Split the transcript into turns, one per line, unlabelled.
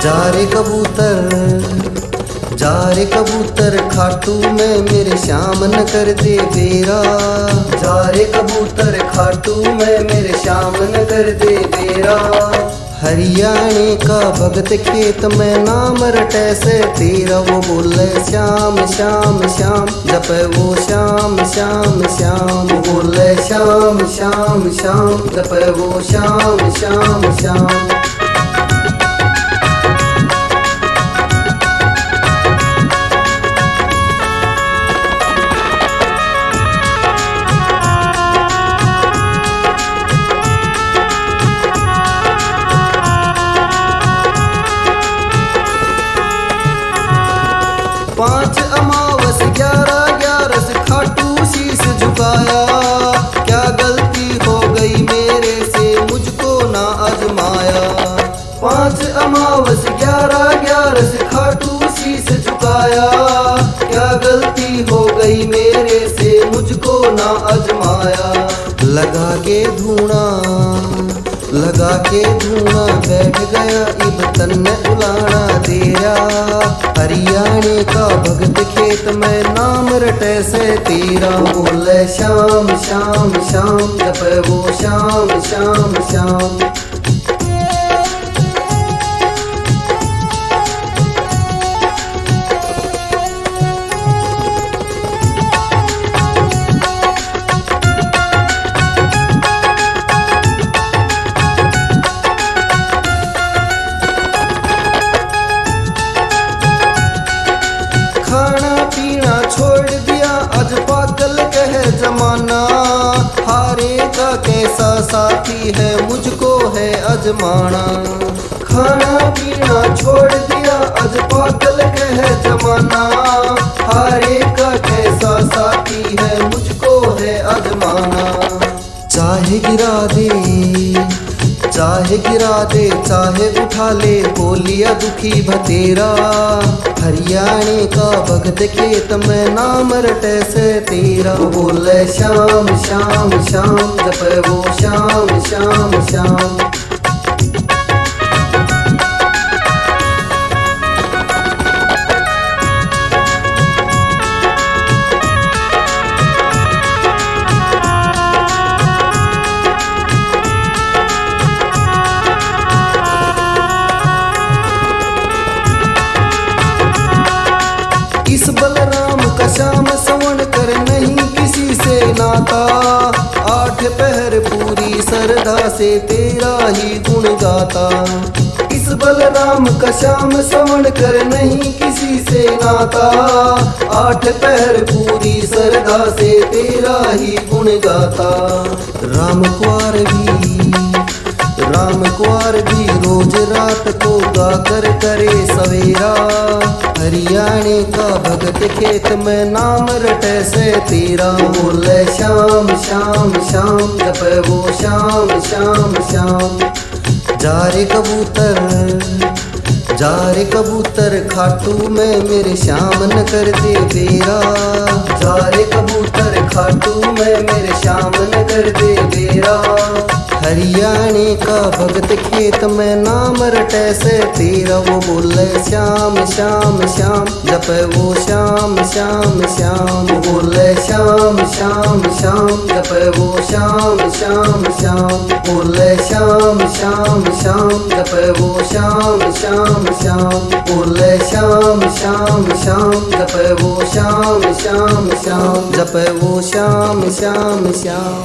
जा रे कबूतर, जा रे कबूतर खाटू में मेरे श्याम न कर दे बेरा। जा रे कबूतर खाटू में मेरे श्याम न कर दे बेरा। हरियाणे का भगत खेत में नाम रटे से तेरा, वो बोले श्याम श्याम श्याम जपे वो श्याम श्याम श्याम। वो बोले श्याम श्याम श्याम जपे वो श्याम श्याम श्याम। पाँच अमावस 11 खाटू शीश झुकाया। क्या गलती हो गई मेरे से मुझको ना आजमाया। पाँच अमावस 11 खाटू शीश झुकाया। क्या गलती हो गई मेरे से मुझको ना आजमाया। लगा के धूना बैठ गया इब तन्ने उलाना तेरा। हरियाणे का भगत खेत में नाम रटे से तेरा। बोले श्याम श्याम श्याम जपे वो श्याम श्याम श्याम। खाना पीना छोड़ दिया आज पागल कहे जमाना। हारे का कैसा साथी है मुझको है अजमाना। खाना पीना छोड़ दिया आज पागल कहे जमाना। हारे का कैसा साथी है मुझको है अजमाना। चाहे गिरा दे चाहे उठा ले बोलिया दुखी भतेरा। हरियाणे का भगत खेत में नाम रटे से तेरा। बोले श्याम श्याम श्याम जपे वो श्याम श्याम श्याम। इस बलराम का श्याम सवण कर नहीं किसी से नाता। 8 पहर पूरी श्रद्धा से तेरा ही गुण गाता। इस बलराम का श्याम सवण कर नहीं किसी से नाता। 8 पहर पूरी श्रद्धा से तेरा ही गुण गाता। राम कुआर भी रोज रात को गाकर करे सवेरा। हरियाणे का भगत खेत में नाम रटे से तेरा। बोले श्याम श्याम श्याम जपे वो श्याम श्याम श्याम। जा रे कबूतर खाटू में मेरे श्याम न कर दे बेरा। जा रे कबूतर खाटू में मेरे श्याम न कर दे बेरा। हरियाणे का भगत खेत में नाम रटे से तेरा। वो बोले श्याम श्याम श्याम जपे वो श्याम श्याम श्याम। वो बोले श्याम श्याम श्याम जपे वो श्याम श्याम श्याम। बोले श्याम श्याम श्याम जपे वो श्याम श्याम श्याम। बोले श्याम श्याम श्याम जपे वो श्याम श्याम श्याम। जपे वो श्याम श्याम श्याम।